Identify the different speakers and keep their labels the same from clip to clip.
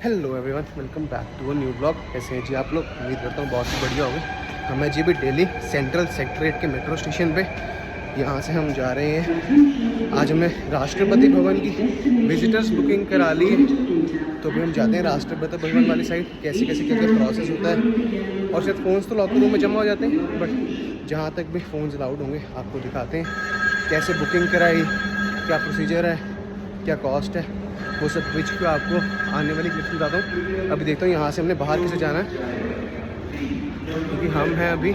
Speaker 1: Hello everyone, welcome back to a new blog. कैसे हैं जी आप लोग? उम्मीद करता हूँ बहुत ही बढ़िया होंगे। हमें जी भी दिल्ली सेंट्रल सेक्रेटरीट के मेट्रो स्टेशन पे, यहाँ से हम जा रहे हैं। आज हमें राष्ट्रपति भवन की विजिटर्स बुकिंग करा ली है, तो अभी हम जाते हैं राष्ट्रपति भवन वाली साइड। कैसे कैसे क्या क्या प्रोसेस होता है, और शायद फ़ोन्स तो लॉकर रूम में जमा हो जाते हैं, बट जहाँ तक भी फ़ोन्स अलाउड होंगे आपको दिखाते हैं। कैसे बुकिंग कराई, क्या प्रोसीजर है, क्या कॉस्ट है, वो सब कुछ पे आपको आने वाली क्लिप्स बताता हूँ। अभी देखता हूँ यहाँ से हमने बाहर कैसे जाना है, क्योंकि हम हैं अभी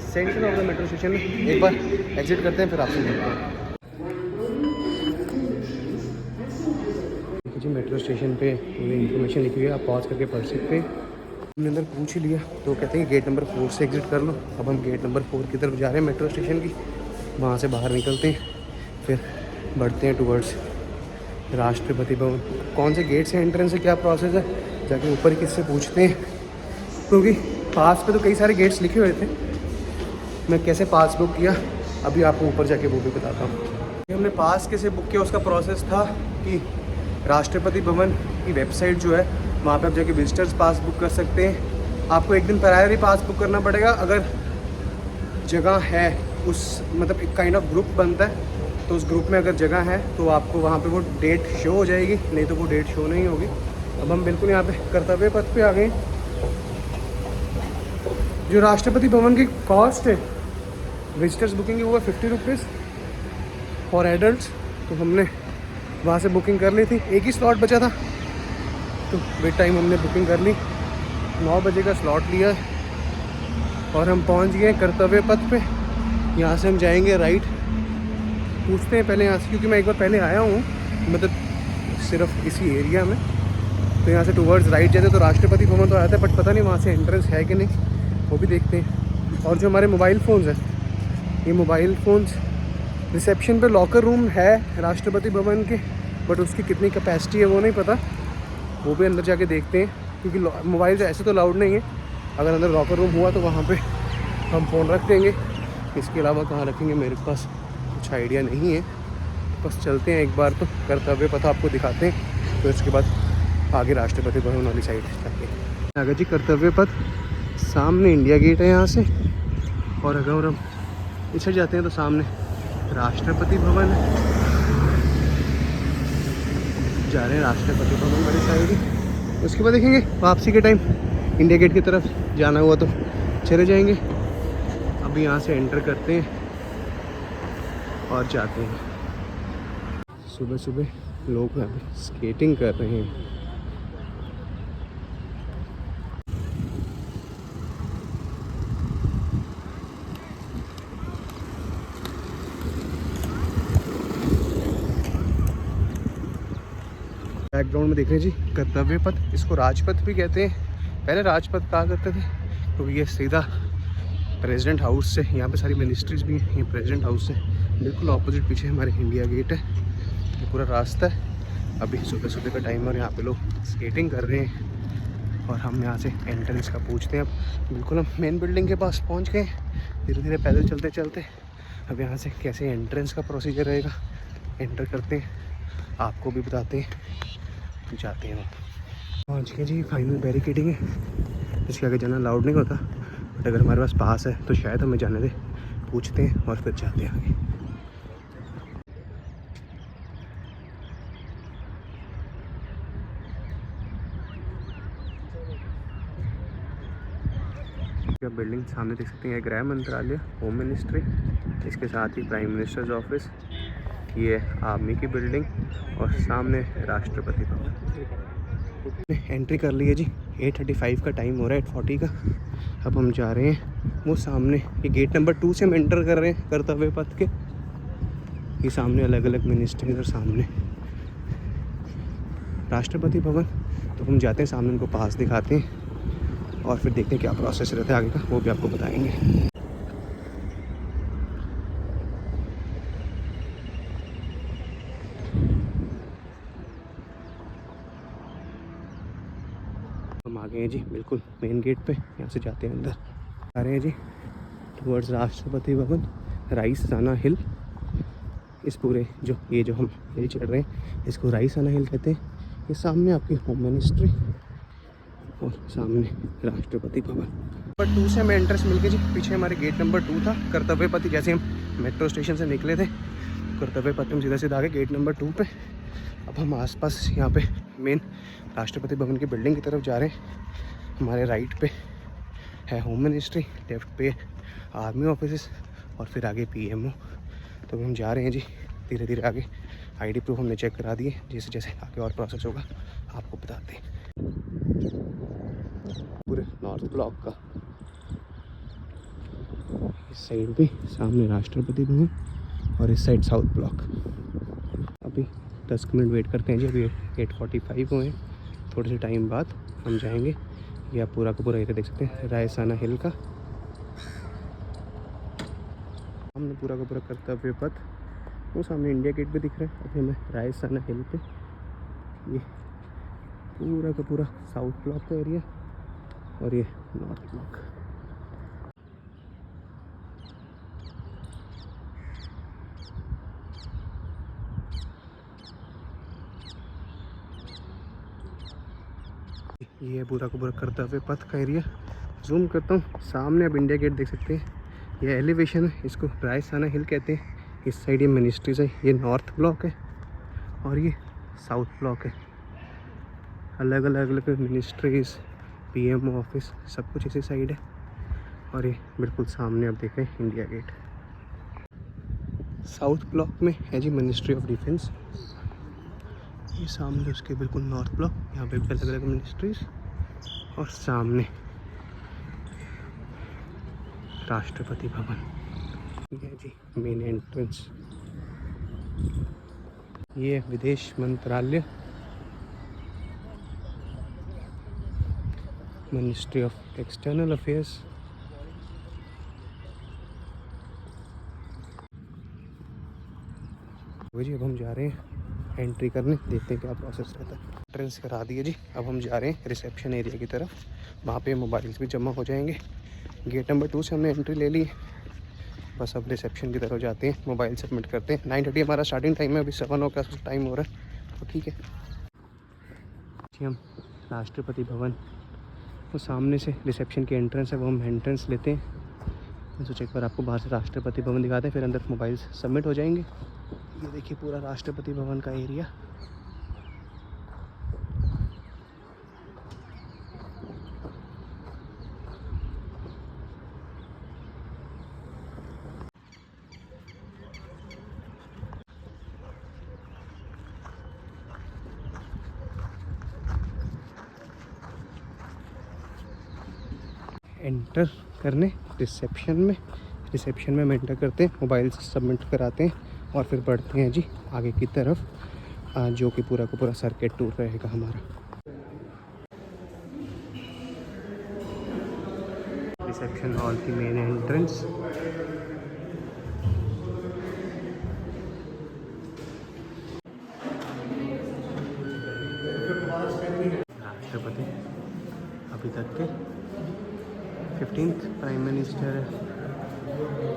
Speaker 1: central of the metro station में। एक बार एग्जिट करते हैं, फिर आपसे मिलते हैं। देखिए जी, मेट्रो स्टेशन पे पूरी इन्फॉर्मेशन लिखी हुई है, आप पॉज करके पढ़ सकते हैं। हमने अंदर पूछ ही लिया तो कहते हैं गेट नंबर 4 से एग्जिट कर लो। अब हम गेट नंबर 4 की तरफ जा रहे हैं मेट्रो स्टेशन की। वहाँ से बाहर निकलते हैं, फिर बढ़ते हैं टूवर्ड्स राष्ट्रपति भवन। कौन से गेट से एंट्रेंस है, क्या प्रोसेस है, जाके ऊपर किससे पूछते हैं, क्योंकि पास पे तो कई सारे गेट्स लिखे हुए थे। मैं कैसे पास बुक किया अभी आपको ऊपर जाके वो भी बताता हूँ। हमने पास कैसे बुक किया, उसका प्रोसेस था कि राष्ट्रपति भवन की वेबसाइट जो है, वहाँ पे आप जाके विजिटर्स पास बुक कर सकते हैं। आपको एक दिन प्रायर ही पास बुक करना पड़ेगा। अगर जगह है, उस मतलब एक काइंड ऑफ ग्रुप बनता है, तो उस ग्रुप में अगर जगह है तो आपको वहाँ पे वो डेट शो हो जाएगी, नहीं तो वो डेट शो नहीं होगी। अब हम बिल्कुल यहाँ पे कर्तव्य पथ पे आ गए। जो राष्ट्रपति भवन की कॉस्ट है विजिटर्स बुकिंग की, वो है 50 रुपीज़ फॉर एडल्ट। तो हमने वहाँ से बुकिंग कर ली थी, एक ही स्लॉट बचा था, तो वेट टाइम हमने बुकिंग कर ली। 9 बजे का स्लॉट लिया और हम पहुँच गए कर्तव्य पथ पे। यहाँ से हम जाएंगे राइट। पूछते हैं पहले यहाँ से, क्योंकि मैं एक बार पहले आया हूँ, मतलब सिर्फ इसी एरिया में। तो यहाँ से टूवर्ड्स राइट जाते तो राष्ट्रपति भवन तो आता है, बट पता नहीं वहाँ से एंट्रेंस है कि नहीं, वो भी देखते हैं। और जो हमारे मोबाइल फ़ोन्स हैं, ये मोबाइल फ़ोन्स रिसेप्शन पे लॉकर रूम है राष्ट्रपति भवन के, बट उसकी कितनी कैपेसिटी है वो नहीं पता, वो भी अंदर जाके देखते हैं। क्योंकि मोबाइल ऐसे तो अलाउड नहीं है, अगर अंदर लॉकर रूम हुआ तो वहाँ पर हम फ़ोन रख देंगे। इसके अलावा कहाँ रखेंगे मेरे पास कुछ आइडिया नहीं है। बस चलते हैं एक बार, तो कर्तव्य पथ आपको दिखाते हैं, तो इसके बाद आगे राष्ट्रपति भवन वाली साइड जाते आगे जी। कर्तव्य पथ सामने इंडिया गेट है यहाँ से, और अगर हम इधर जाते हैं तो सामने राष्ट्रपति भवन है। जा रहे हैं राष्ट्रपति भवन वाली साइड। उसके बाद देखेंगे वापसी के टाइम इंडिया गेट की तरफ जाना हुआ तो चले जाएंगे। अभी यहाँ से एंटर करते हैं और जाते हैं। सुबह सुबह लोग यहाँ पे स्केटिंग कर रहे हैं। बैकग्राउंड में देख रहे हैं जी कर्तव्य पथ, इसको राजपथ भी कहते हैं। पहले राजपथ कहा करते थे, तो ये सीधा प्रेसिडेंट हाउस से, यहाँ पे सारी मिनिस्ट्रीज भी हैं, ये प्रेसिडेंट हाउस से बिल्कुल ऑपोजिट पीछे हमारे इंडिया गेट है। ये पूरा रास्ता है। अभी सुबह सुबह का टाइम और यहाँ पे लोग स्केटिंग कर रहे हैं, और हम यहाँ से एंट्रेंस का पूछते हैं। अब बिल्कुल हम मेन बिल्डिंग के पास पहुँच गए। धीरे धीरे पैदल चलते चलते अब यहाँ से कैसे एंट्रेंस का प्रोसीजर रहेगा, एंटर करते हैं, आपको भी बताते हैं, तो जाते हैं। पहुँच गए जी। फाइनल बैरिकेडिंग है, इसके आगे जाना अलाउड नहीं होता, बट अगर हमारे पास है तो शायद हमें जाने दे। पूछते हैं और फिर जाते हैं आगे। बिल्डिंग सामने देख सकते हैं, गृह मंत्रालय, होम मिनिस्ट्री, इसके साथ ही प्राइम मिनिस्टर्स ऑफिस, ये आर्मी की बिल्डिंग, और सामने राष्ट्रपति भवन। एंट्री कर ली है जी। 8:35 का टाइम हो रहा है, 8:40 का। अब हम जा रहे हैं वो सामने, ये गेट नंबर 2 से हम एंटर कर रहे हैं कर्तव्य पथ के। ये सामने अलग अलग मिनिस्ट्री, और सामने राष्ट्रपति भवन। तो हम जाते हैं सामने, उनको पास दिखाते हैं, और फिर देखते हैं क्या प्रोसेस रहता है आगे का, वो भी आपको बताएंगे। हम आ गए हैं जी बिल्कुल मेन गेट पे। यहाँ से जाते हैं अंदर, आ रहे हैं जी टुवर्ड्स राष्ट्रपति भवन, राइसाना हिल। इस पूरे जो हम हिल चढ़ रहे हैं, इसको राइसाना हिल कहते हैं। ये सामने आपकी होम मिनिस्ट्री और सामने राष्ट्रपति भवन। नंबर 2 से हमें एंट्रेंस मिल गई जी। पीछे हमारे गेट नंबर 2 था कर्तव्य पथ। जैसे हम मेट्रो स्टेशन से निकले थे कर्तव्य पथ में सीधा सीधा आगे गेट नंबर 2 पे। अब हम आसपास यहाँ पे मेन राष्ट्रपति भवन की बिल्डिंग की तरफ जा रहे हैं। हमारे राइट पे है होम मिनिस्ट्री, लेफ्ट पे आर्मी ऑफिस और फिर आगे पीएमओ। तो हम जा रहे हैं जी धीरे धीरे आगे। आईडी प्रूफ हमने चेक करा दिए, जैसे जैसे आगे और प्रोसेस होगा आपको बताते हैं। पूरे नॉर्थ ब्लॉक का इस साइड भी सामने राष्ट्रपति भवन और इस साइड साउथ ब्लॉक। अभी 10 मिनट वेट करते हैं जी। अभी 8:45 हुए हैं। थोड़े से टाइम बाद हम जाएंगे। ये आप पूरा का पूरा एरिया देख सकते हैं रायसाना हिल का। हमने पूरा का पूरा कर्तव्य पथ, वो सामने इंडिया गेट भी दिख रहा है। अभी हमें रायसाना हिल पे ये पूरा का पूरा साउथ ब्लॉक का एरिया और ये नॉर्थ ब्लॉक। ये पूरा का पूरा कर्तव्य पथ का एरिया। जूम करता हूँ, सामने आप इंडिया गेट देख सकते हैं। ये एलिवेशन है, इसको रायसाना हिल कहते हैं। इस साइड ये मिनिस्ट्रीज है, ये नॉर्थ ब्लॉक है और ये साउथ ब्लॉक है। अलग अलग मिनिस्ट्रीज, पीएमओ ऑफिस सब कुछ इसी साइड है। और ये बिल्कुल सामने आप देख रहे हैं इंडिया गेट। साउथ ब्लॉक में है जी मिनिस्ट्री ऑफ डिफेंस। ये सामने उसके बिल्कुल नॉर्थ ब्लॉक, यहाँ पे भी अलग अलग मिनिस्ट्रीज और सामने राष्ट्रपति भवन। ये जी मेन एंट्रेंस। ये विदेश मंत्रालय, मिनिस्ट्री ऑफ एक्सटर्नल अफेयर्स। जी अब हम जा रहे हैं एंट्री करने, देखते हैं क्या प्रोसेस रहता है। एंट्रेंस करा दिए जी। अब हम जा रहे हैं रिसेप्शन एरिया की तरफ। वहाँ पे मोबाइल्स भी जमा हो जाएंगे। गेट नंबर 2 से हमने एंट्री ले ली। बस अब रिसेप्शन की तरफ जाते हैं, मोबाइल सबमिट करते हैं। 9:30 हमारा स्टार्टिंग टाइम है। अभी 7 का टाइम हो रहा है, तो ठीक है जी। हम राष्ट्रपति भवन, वो सामने से रिसेप्शन की एंट्रेंस है, वो हम एंट्रेंस लेते हैं। मैं सोचा एक बार आपको बाहर से राष्ट्रपति भवन दिखाते हैं, फिर अंदर मोबाइल्स सबमिट हो जाएंगे। ये देखिए पूरा राष्ट्रपति भवन का एरिया। एंटर करने रिसेप्शन में हम एंटर करते हैं, मोबाइल सबमिट कराते हैं और फिर बढ़ते हैं जी आगे की तरफ, जो कि पूरा का पूरा सर्किट टूर रहेगा हमारा। रिसेप्शन हॉल की मेन एंट्रेंस। राष्ट्रपति अभी तक के 15th prime minister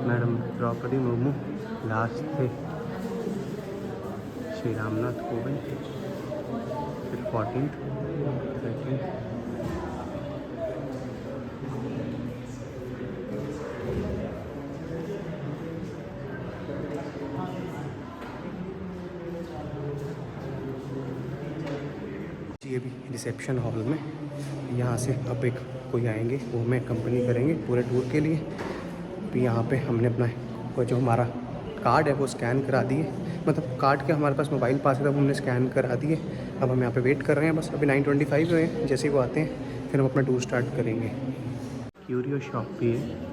Speaker 1: madam Droupadi Murmu. Last थे श्री रामनाथ कोविंद। फिर 14th, 2nd, ये भी रिसेप्शन हॉल में। यहाँ से अब एक कोई आएंगे, वो हमें कंपनी करेंगे पूरे टूर के लिए। तो यहाँ पे हमने अपना जो हमारा कार्ड है वो स्कैन करा दिए, मतलब कार्ड के हमारे पास मोबाइल पास है, तब हमने स्कैन करा दिए। अब हम यहाँ पे वेट कर रहे हैं बस। अभी 9:25 हुए हैं। जैसे ही वो आते हैं फिर हम अपना टूर स्टार्ट करेंगे। क्यूरियो शॉप भी है।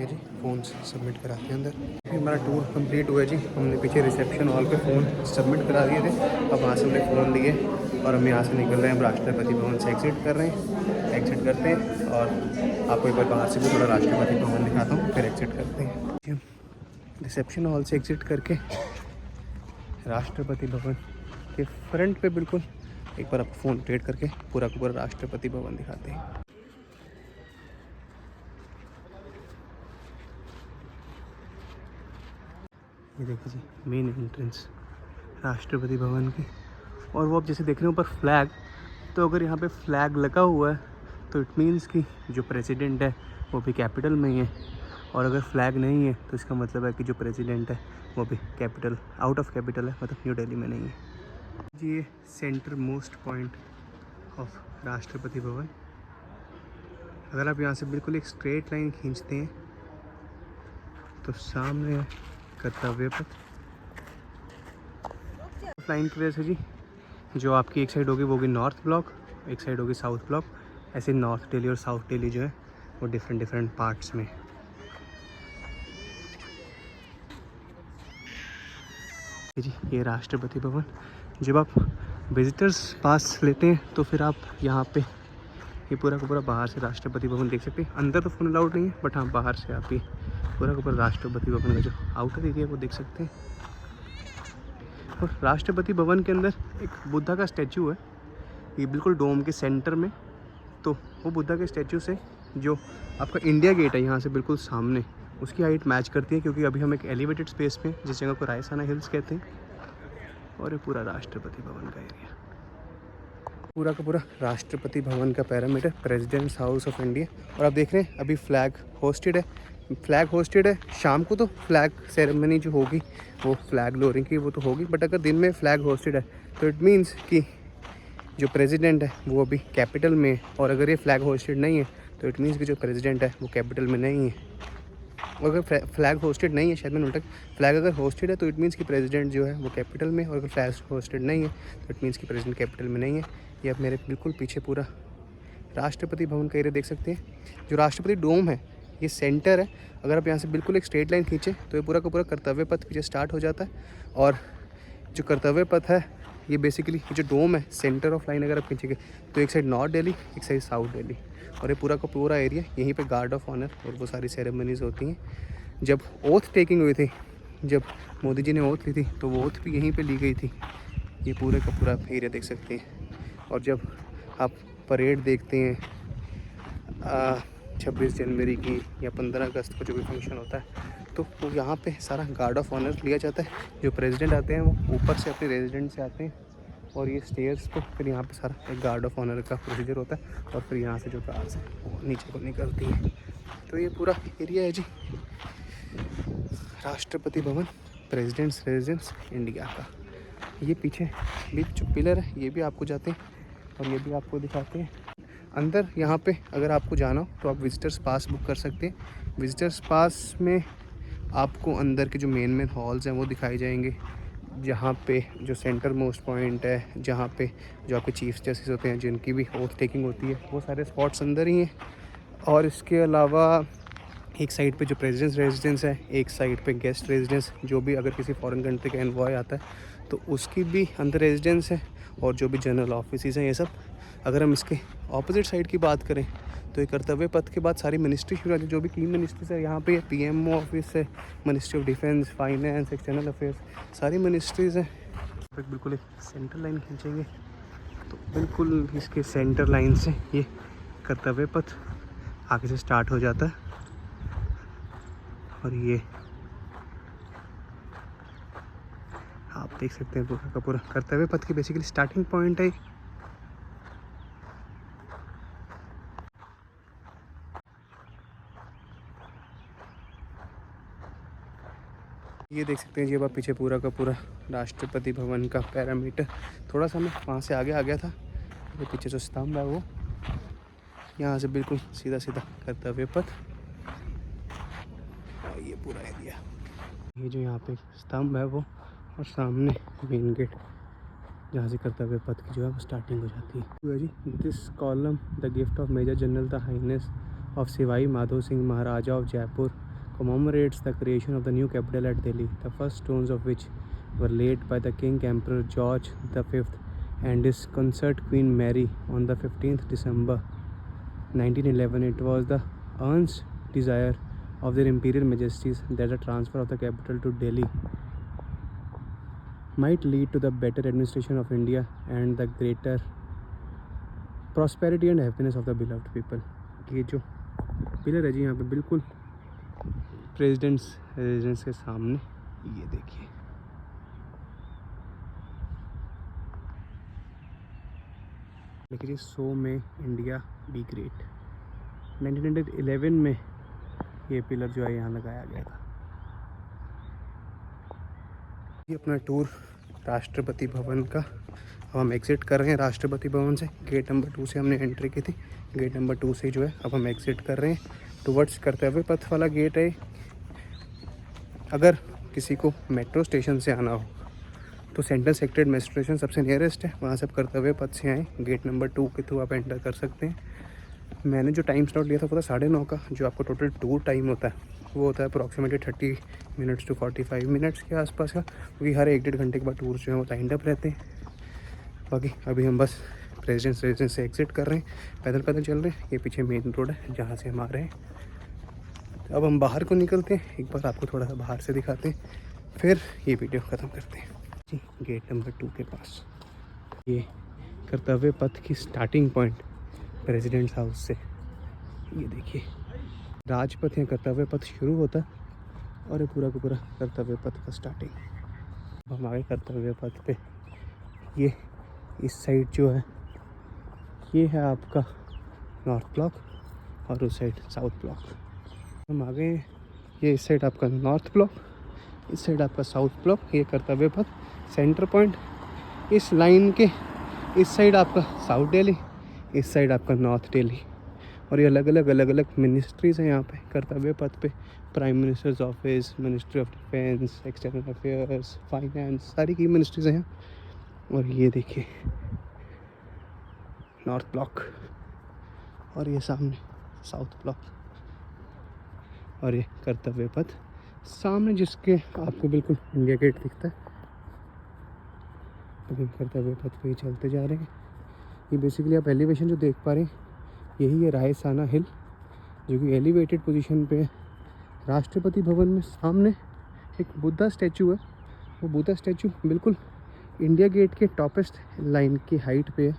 Speaker 1: जी फ़ोन सबमिट कराते हैं अंदर। फिर हमारा टूर कंप्लीट हुआ जी। हमने पीछे रिसेप्शन हॉल पे फ़ोन सबमिट करा दिए थे। अब वहाँ से हमने फ़ोन लिए और हम यहाँ से निकल रहे हैं। अब राष्ट्रपति भवन से एग्जिट कर रहे हैं। एग्जिट करते हैं और आपको एक बार बाहर से भी थोड़ा राष्ट्रपति भवन दिखाता हूँ, फिर एग्जिट करते हैं। रिसेप्शन हॉल से एग्जिट करके राष्ट्रपति भवन के फ्रंट पे बिल्कुल एक बार आपको फ़ोन ट्रेड करके पूरा का पूरा राष्ट्रपति भवन दिखाते हैं। ये देखिए जी मेन एंट्रेंस राष्ट्रपति भवन की। और वो आप जैसे देख रहे हैं ऊपर फ्लैग, तो अगर यहाँ पे फ्लैग लगा हुआ है तो इट मीन्स कि जो प्रेसिडेंट है वो भी कैपिटल में ही है, और अगर फ्लैग नहीं है तो इसका मतलब है कि जो प्रेसिडेंट है वो भी कैपिटल आउट ऑफ कैपिटल है, मतलब न्यू दिल्ली में नहीं है जी। ये centre most point of Rashtrapati Bhavan. अगर आप यहाँ से बिल्कुल एक स्ट्रेट लाइन खींचते हैं तो सामने है कर्तव्य पथ। लाइन की वजह से जी जो आपकी एक साइड होगी वो होगी नॉर्थ ब्लॉक, एक साइड होगी साउथ ब्लॉक। ऐसे नॉर्थ दिल्ली और साउथ दिल्ली जो है वो डिफरेंट पार्ट्स में। जी ये राष्ट्रपति भवन। जब आप विजिटर्स पास लेते हैं तो फिर आप यहाँ पे ये पूरा का पूरा बाहर से राष्ट्रपति भवन देख सकते हैं। अंदर तो फ़ोन अलाउड नहीं है, बट हाँ बाहर से आप ये पूरा का पूरा राष्ट्रपति भवन का जो आउटर एरिया वो देख सकते हैं। और राष्ट्रपति भवन के अंदर एक बुद्धा का स्टैचू है, ये बिल्कुल डोम के सेंटर में। तो वो बुद्धा के स्टैचू से जो आपका इंडिया गेट है यहाँ से बिल्कुल सामने, उसकी हाइट मैच करती है, क्योंकि अभी हम एक एलिवेटेड स्पेस में जिस जगह को रायसाना हिल्स कहते हैं। और ये पूरा राष्ट्रपति भवन का एरिया, पूरा का पूरा राष्ट्रपति भवन का parameter, president's house of India. और आप देख रहे हैं अभी फ्लैग होस्टेड है। शाम को तो फ्लैग सेरेमनी जो होगी वो फ्लैग लोअरिंग की वो तो होगी, बट अगर दिन में फ्लैग होस्टेड है तो इट मीन्स कि जो प्रेसिडेंट है वो अभी कैपिटल में है। और अगर ये फ्लैग होस्टेड नहीं है तो इट मीन्स कि जो प्रेसिडेंट है वो कैपिटल में नहीं है। और अगर फ्लैग होस्टेड नहीं है, शायद मैंने उल्टा, फ्लैग अगर होस्टेड है तो इट मीन्स कि प्रेसिडेंट जो है वो कैपिटल में, और अगर फ्लैग होस्टेड नहीं है तो इट मीन्स कि प्रेसिडेंट कैपिटल में नहीं है। ये आप मेरे बिल्कुल पीछे पूरा राष्ट्रपति भवन का एरिया देख सकते हैं। जो राष्ट्रपति डोम है ये सेंटर है। अगर आप यहाँ से बिल्कुल एक स्ट्रेट लाइन खींचे तो ये पूरा का पूरा कर्तव्य पथ पीछे स्टार्ट हो जाता है। और जो कर्तव्य पथ है ये बेसिकली जो डोम है, सेंटर ऑफ लाइन अगर आप खींचेंगे तो एक साइड नॉर्थ दिल्ली, एक साइड साउथ दिल्ली। और ये पूरा का पूरा एरिया यहीं पे गार्ड ऑफ ऑनर और वो सारी सेरेमनीज होती हैं। जब ओथ टेकिंग हुई थी, जब मोदी जी ने ओथ ली थी, तो वो ओथ भी यहीं पे ली गई थी। ये पूरे का पूरा एरिया देख सकते हैं। और जब आप परेड देखते हैं 26 जनवरी की या 15 अगस्त को जो भी फंक्शन होता है, तो वो यहाँ पे सारा गार्ड ऑफ ऑनर लिया जाता है। जो प्रेसिडेंट आते हैं वो ऊपर से अपने रेजिडेंट से आते हैं, और ये स्टेयर्स पे फिर यहाँ पे सारा एक गार्ड ऑफ ऑनर का प्रोसीजर होता है, और फिर यहाँ से जो कार्स है वो नीचे को निकलती है। तो ये पूरा एरिया है जी Rashtrapati Bhavan, presidents residence India का। ये पीछे भी जो पिलर है ये भी आपको जाते हैं और ये भी आपको दिखाते हैं। अंदर यहाँ पे अगर आपको जाना हो तो आप विजिटर्स पास बुक कर सकते हैं। विजिटर्स पास में आपको अंदर के जो मेन हॉल्स हैं वो दिखाए जाएंगे, जहाँ पे जो सेंटर मोस्ट पॉइंट है, जहाँ पे जो आपके चीफ जस्टिस होते हैं जिनकी भी ओथ टेकिंग होती है, वो सारे स्पॉट्स अंदर ही हैं। और इसके अलावा एक साइड पे जो प्रेसिडेंट्स रेजिडेंस है, एक साइड पे गेस्ट रेजिडेंस, जो भी अगर किसी फॉरेन कंट्री का एनवॉय आता है तो उसकी भी अंदर रेजिडेंस है, और जो भी जनरल ऑफिस हैं ये सब। अगर हम इसके ऑपोजिट साइड की बात करें तो ये कर्तव्य पथ के बाद सारी मिनिस्ट्री शुरू होती है, जो भी 3 मिनिस्ट्रीज है यहाँ पे। PMO ऑफिस है, ministry of defence, finance, external affairs, सारी मिनिस्ट्रीज़ हैं। बिल्कुल एक सेंटर लाइन खींचेंगे तो बिल्कुल इसके सेंटर लाइन से ये कर्तव्य पथ आगे से स्टार्ट हो जाता है। और ये आप देख सकते हैं पूरा का पूरा कर्तव्य पथ की बेसिकली स्टार्टिंग पॉइंट है। ये देख सकते हैं जी, अब आप पीछे पूरा का पूरा राष्ट्रपति भवन का पैरामीटर। थोड़ा सा मैं वहाँ से आगे आ गया था, ये पीछे जो स्तंभ है वो, यहाँ से बिल्कुल सीधा सीधा कर्तव्य पथ। और ये पूरा एरिया, ये जो यहाँ पे स्तंभ है वो, और सामने मेन गेट जहाँ से कर्तव्य पथ की जो है वो स्टार्टिंग हो जाती है जी। This column the gift of major general the highness of Sawai Madho Singh Maharaja of Jaipur commemorates the creation of the new capital at Delhi, the first stones of which were laid by the King Emperor George V and his consort Queen Mary on the 15th December 1911 it was the earnest desire of their imperial majesties that the transfer of the capital to Delhi might lead to the better administration of India and the greater prosperity and happiness of the beloved people. ये जो pillar है जी यहाँ पे बिल्कुल presidents residence के सामने, ये देखिए। देखिए जी, सो में इंडिया बी ग्रेट। 1911 में ये पिलर जो है यहाँ लगाया गया था। ये अपना टूर राष्ट्रपति भवन का, अब हम एग्ज़िट कर रहे हैं राष्ट्रपति भवन से। गेट नंबर 2 से हमने एंट्री की थी, गेट नंबर 2 से जो है अब हम एग्ज़िट कर रहे हैं। टुवर्ड्स कर्तव्य पथ वाला गेट है। अगर किसी को मेट्रो स्टेशन से आना हो तो सेंट्रल सेक्रेटरीट मेट्रो स्टेशन सबसे नियरेस्ट है, वहाँ से आप कर्तव्य पथ से आएँ, गेट नंबर 2 के थ्रू आप एंटर कर सकते हैं। मैंने जो टाइम स्लॉट लिया था वो था 9:30 का। जो आपको टोटल टूर टाइम होता है वो होता है अप्रॉक्सीमेटली 30 मिनट्स टू 45 मिनट्स के आसपास का, क्योंकि हर 1-1.5 घंटे के बाद टूर जो है वो लाइंड अप रहते हैं। बाकी अभी हम बस प्रेसिडेंट्स रेजिडेंस से एग्ज़िट कर रहे हैं, पैदल पैदल चल रहे हैं। ये पीछे मेन रोड है जहाँ से हम आ रहे हैं। अब हम बाहर को निकलते हैं, एक बार आपको थोड़ा सा बाहर से दिखाते हैं, फिर ये वीडियो ख़त्म करते हैं जी। गेट नंबर 2 के पास ये कर्तव्य पथ की स्टार्टिंग पॉइंट प्रेसिडेंट्स हाउस से, ये देखिए राजपथ या कर्तव्य पथ शुरू होता है और ये पूरा का पूरा कर्तव्य पथ का स्टार्टिंग। हम आगे कर्तव्य पथ पे, ये इस साइड जो है ये है आपका नॉर्थ ब्लॉक और उस साइड साउथ ब्लॉक। हम आ गए, ये इस साइड आपका नॉर्थ ब्लॉक, इस साइड आपका साउथ ब्लॉक। ये कर्तव्य पथ सेंटर पॉइंट, इस लाइन के इस साइड आपका साउथ दिल्ली, इस साइड आपका नॉर्थ दिल्ली। और ये अलग अलग मिनिस्ट्रीज़ हैं यहाँ पे कर्तव्य पथ पे। Prime minister's office, ministry of defence, external affairs, finance, सारी की मिनिस्ट्रीज़ हैं यहाँ। और ये देखिए नॉर्थ ब्लॉक और ये सामने साउथ ब्लॉक और ये कर्तव्य पथ सामने, जिसके आपको बिल्कुल इंडिया गेट दिखता है। अभी कर्तव्य पथ पे ही चलते जा रहे हैं। ये बेसिकली आप एलिवेशन जो देख पा रहे हैं यही है रायसाना हिल, जो कि एलिवेटेड पोजीशन पे है। राष्ट्रपति भवन में सामने एक बुद्धा स्टैचू है, वो बुद्धा स्टैचू बिल्कुल इंडिया गेट के टॉपेस्ट लाइन की हाइट पे है,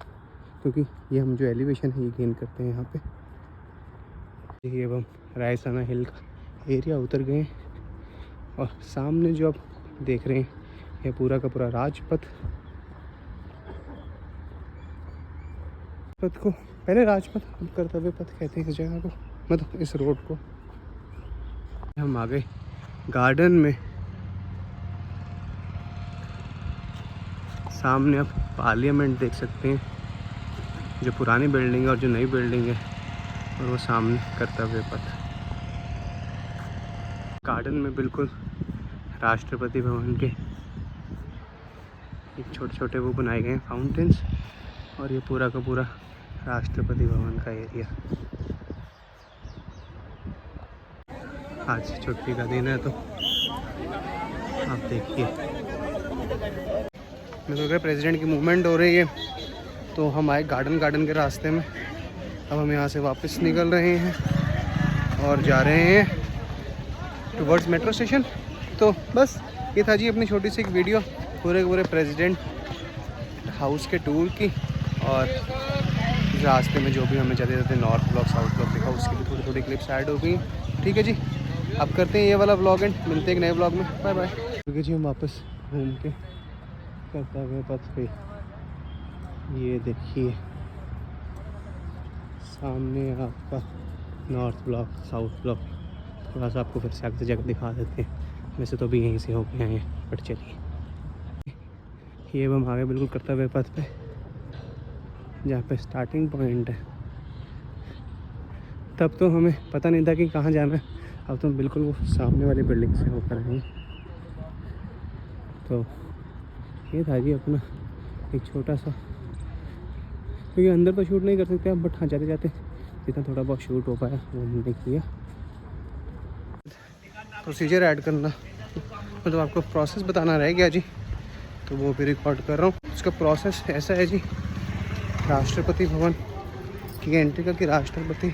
Speaker 1: क्योंकि ये हम जो एलिवेशन है ये गेन करते हैं यहाँ पे। देखिए अब हम रायसाना हिल का एरिया उतर गए हैं और सामने जो आप देख रहे हैं ये पूरा का पूरा राजपथ। पथ को पहले राजपथ, अब कर्तव्य पथ कहते हैं इस जगह को, मतलब इस रोड को। हम आ गए गार्डन में। सामने आप पार्लियामेंट देख सकते हैं, जो पुरानी बिल्डिंग है और जो नई बिल्डिंग है, और वो सामने कर्तव्य पथ। गार्डन में बिल्कुल राष्ट्रपति भवन के एक छोटे छोटे वो बनाए गए हैं फाउंटेन्स, और ये पूरा का पूरा राष्ट्रपति भवन का एरिया। आज छुट्टी का दिन है तो आप देखिए, मैं तो प्रेसिडेंट की मूवमेंट हो रही है, तो हम आए गार्डन के रास्ते में। अब हम यहाँ से वापस निकल रहे हैं और जा रहे हैं टुवर्ड्स मेट्रो स्टेशन। तो बस ये था जी अपनी छोटी सी एक वीडियो पूरे प्रेसिडेंट हाउस के टूर की, और रास्ते में जो भी हमें जाते जाते नॉर्थ ब्लॉक साउथ ब्लॉक देखा उसकी भी थोड़ी क्लिप्स ऐड हो गई। ठीक है जी, अब करते हैं ये वाला व्लॉग एंड मिलते हैं एक नए व्लॉग में। Bye bye. ठीक है जी, हम वापस घूम के कर्तव्य पथ पे, ये देखिए सामने आपका नॉर्थ ब्लॉक साउथ ब्लॉक। थोड़ा सा आपको फिर से आगे जगह दिखा देते हैं, वैसे तो भी यहीं से होके आए हैं, बट चलिए। ये हम आ गए बिल्कुल कर्तव्य पथ पे, जहाँ पे स्टार्टिंग पॉइंट है। तब तो हमें पता नहीं था कि कहाँ जाना है, अब तो हम बिल्कुल वो सामने वाली बिल्डिंग से होकर आए। तो ये था जी अपना एक छोटा सा, क्योंकि अंदर तो शूट नहीं कर सकते आप, बट हाँ जाते जाते जितना थोड़ा बहुत शूट हो पाया वो हमने किया। प्रोसीजर ऐड करना, मतलब आपको प्रोसेस बताना रह गया जी, तो वो भी रिकॉर्ड कर रहा हूँ। उसका प्रोसेस ऐसा है जी, राष्ट्रपति भवन की एंट्री करके राष्ट्रपति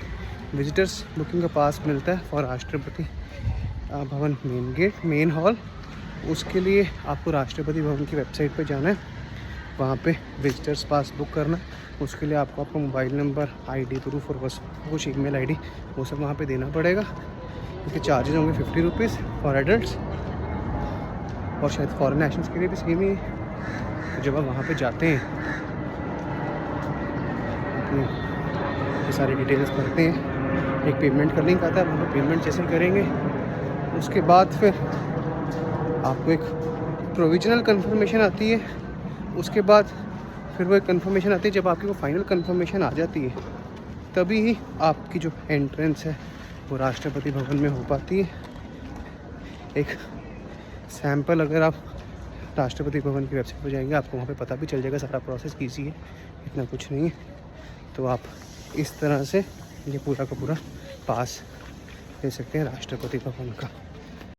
Speaker 1: विजिटर्स बुकिंग का पास मिलता है for Rashtrapati Bhavan main gate main hall. उसके लिए आपको राष्ट्रपति भवन की वेबसाइट पर जाना है, वहाँ पे विजिटर्स पास बुक करना है। उसके लिए आपको आपका मोबाइल नंबर, ID प्रूफ और बस कुछ ईमेल ID वो सब वहाँ पे देना पड़ेगा। इसके चार्जेस होंगे 50 रुपीज़ फॉर एडल्ट्स, और शायद फॉरेन नेशनल्स के लिए भी सेम ही है। तो जब आप वहाँ पे जाते हैं, अपनी ये सारी डिटेल्स भरते हैं, एक पेमेंट का लिंक आता है, वहाँ पे पेमेंट जैसे करेंगे उसके बाद फिर आपको एक प्रोविजनल कंफर्मेशन आती है। उसके बाद फिर वो एक कंफर्मेशन आती है। जब आपकी वो फाइनल कंफर्मेशन आ जाती है तभी ही आपकी जो एंट्रेंस है वो राष्ट्रपति भवन में हो पाती है। एक सैंपल अगर आप राष्ट्रपति भवन की वेबसाइट पर जाएंगे आपको वहाँ पे पता भी चल जाएगा, सारा प्रोसेस ईजी है, इतना कुछ नहीं है। तो आप इस तरह से ये पूरा का पूरा पास ले सकते हैं राष्ट्रपति भवन का।